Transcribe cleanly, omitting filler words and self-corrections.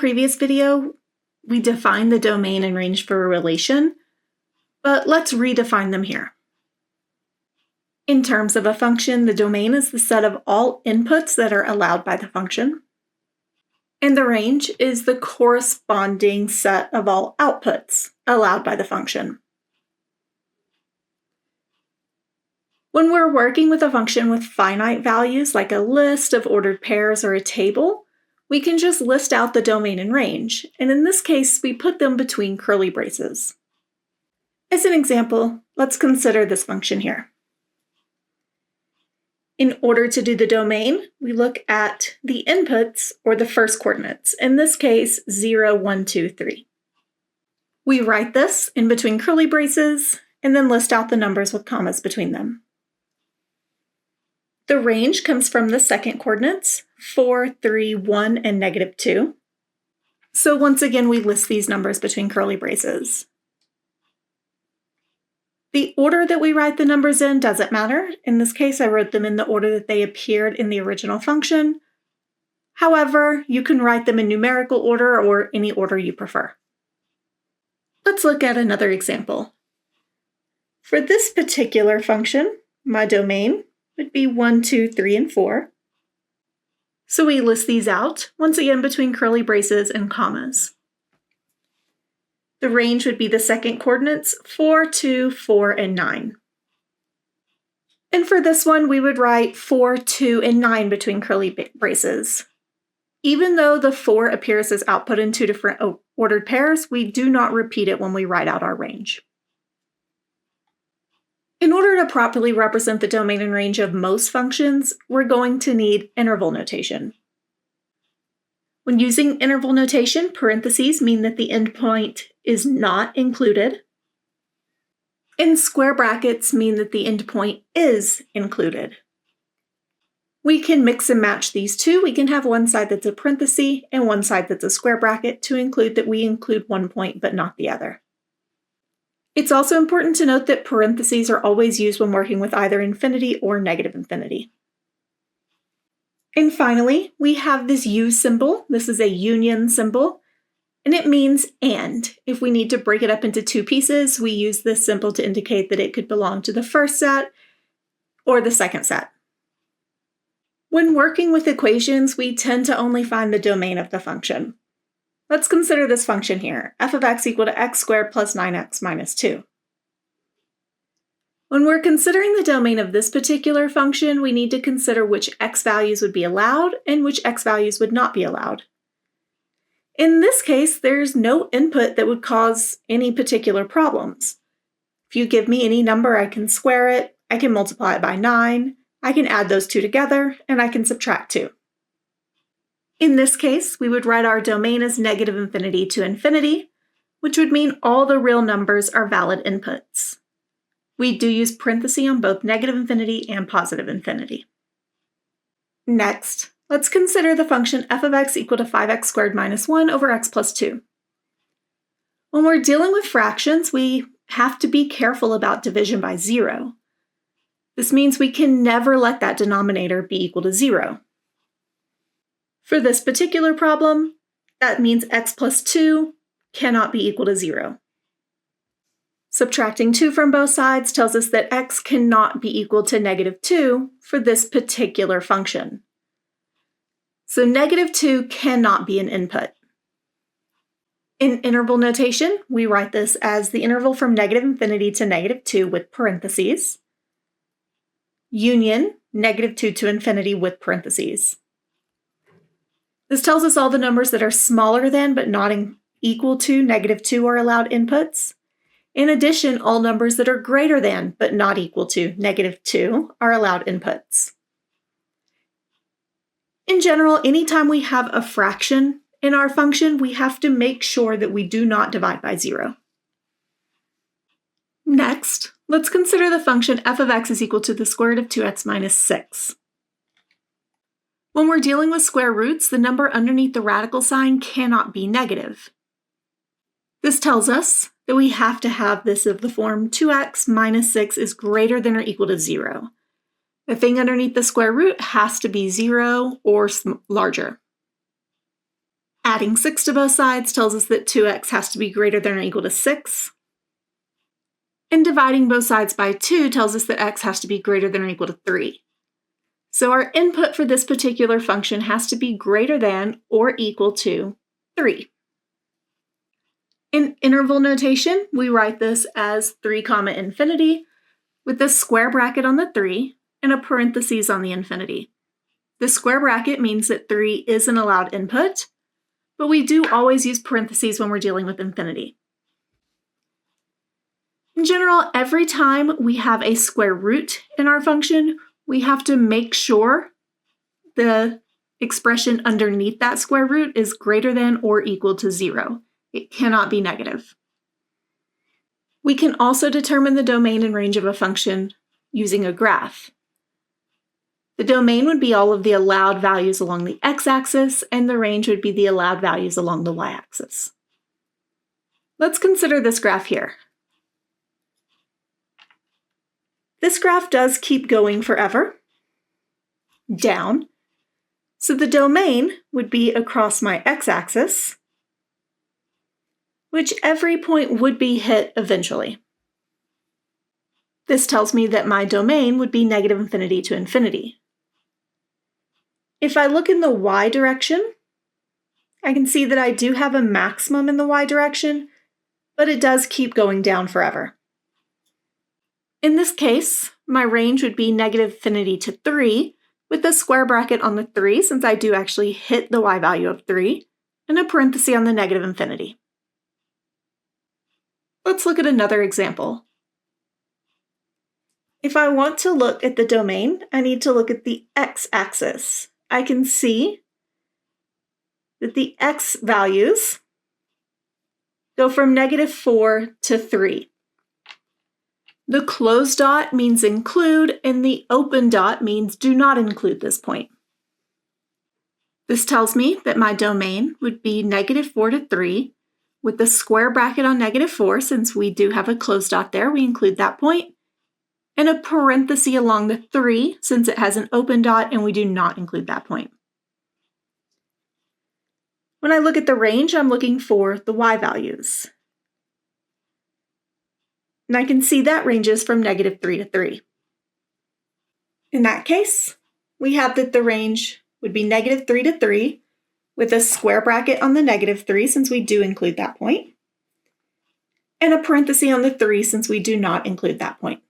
previous video, we defined the domain and range for a relation, but let's redefine them here. In terms of a function, the domain is the set of all inputs that are allowed by the function, and the range is the corresponding set of all outputs allowed by the function. When we're working with a function with finite values, like a list of ordered pairs or a table, we can just list out the domain and range, and in this case, we put them between curly braces. As an example, let's consider this function here. In order to do the domain, we look at the inputs, or the first coordinates, in this case, 0, 1, 2, 3. We write this in between curly braces, and then list out the numbers with commas between them. The range comes from the second coordinates, 4, 3, 1, and -2. So once again, we list these numbers between curly braces. The order that we write the numbers in doesn't matter. In this case, I wrote them in the order that they appeared in the original function. However, you can write them in numerical order or any order you prefer. Let's look at another example. For this particular function, my domain would be 1, 2, 3, and 4. So we list these out, once again between curly braces and commas. The range would be the second coordinates, 4, 2, 4, and 9. And for this one, we would write 4, 2, and 9 between curly braces. Even though the 4 appears as output in two different ordered pairs, we do not repeat it when we write out our range. In order to properly represent the domain and range of most functions, we're going to need interval notation. When using interval notation, parentheses mean that the endpoint is not included, and square brackets mean that the endpoint is included. We can mix and match these two. We can have one side that's a parenthesis and one side that's a square bracket to include that we include one point but not the other. It's also important to note that parentheses are always used when working with either infinity or negative infinity. And finally, we have this U symbol. This is a union symbol, and it means and. If we need to break it up into two pieces, we use this symbol to indicate that it could belong to the first set or the second set. When working with equations, we tend to only find the domain of the function. Let's consider this function here, f of x equal to x squared plus 9x minus 2. When we're considering the domain of this particular function, we need to consider which x values would be allowed and which x values would not be allowed. In this case, there's no input that would cause any particular problems. If you give me any number, I can square it, I can multiply it by 9, I can add those two together, and I can subtract 2. In this case, we would write our domain as negative infinity to infinity, which would mean all the real numbers are valid inputs. We do use parentheses on both negative infinity and positive infinity. Next, let's consider the function f of x equal to 5x squared minus 1 over x plus 2. When we're dealing with fractions, we have to be careful about division by 0. This means we can never let that denominator be equal to 0. For this particular problem, that means x plus 2 cannot be equal to 0. Subtracting 2 from both sides tells us that x cannot be equal to -2 for this particular function. So -2 cannot be an input. In interval notation, we write this as the interval from negative infinity to -2 with parentheses, union -2 to infinity with parentheses. This tells us all the numbers that are smaller than but not equal to -2 are allowed inputs. In addition, all numbers that are greater than but not equal to -2 are allowed inputs. In general, anytime we have a fraction in our function, we have to make sure that we do not divide by 0. Next, let's consider the function f of x is equal to the square root of 2x minus 6. When we're dealing with square roots, the number underneath the radical sign cannot be negative. This tells us that we have to have this of the form 2x minus 6 is greater than or equal to 0. The thing underneath the square root has to be 0 or larger. Adding 6 to both sides tells us that 2x has to be greater than or equal to 6. And dividing both sides by 2 tells us that x has to be greater than or equal to 3. So our input for this particular function has to be greater than or equal to 3. In interval notation, we write this as 3 comma infinity with a square bracket on the 3 and a parentheses on the infinity. The square bracket means that 3 is an allowed input, but we do always use parentheses when we're dealing with infinity. In general, every time we have a square root in our function, we have to make sure the expression underneath that square root is greater than or equal to 0. It cannot be negative. We can also determine the domain and range of a function using a graph. The domain would be all of the allowed values along the x-axis, and the range would be the allowed values along the y-axis. Let's consider this graph here. This graph does keep going forever, down. So the domain would be across my x-axis, which every point would be hit eventually. This tells me that my domain would be negative infinity to infinity. If I look in the y direction, I can see that I do have a maximum in the y direction, but it does keep going down forever. In this case, my range would be negative infinity to 3, with a square bracket on the 3 since I do actually hit the y value of 3, and a parenthesis on the negative infinity. Let's look at another example. If I want to look at the domain, I need to look at the x-axis. I can see that the x values go from negative 4 to 3. The closed dot means include, and the open dot means do not include this point. This tells me that my domain would be negative 4 to 3, with the square bracket on negative 4, since we do have a closed dot there, we include that point, and a parenthesis along the 3, since it has an open dot, and we do not include that point. When I look at the range, I'm looking for the y values. And I can see that ranges from negative 3 to 3. In that case, we have that the range would be negative 3 to 3, with a square bracket on the negative 3, since we do include that point, and a parenthesis on the 3, since we do not include that point.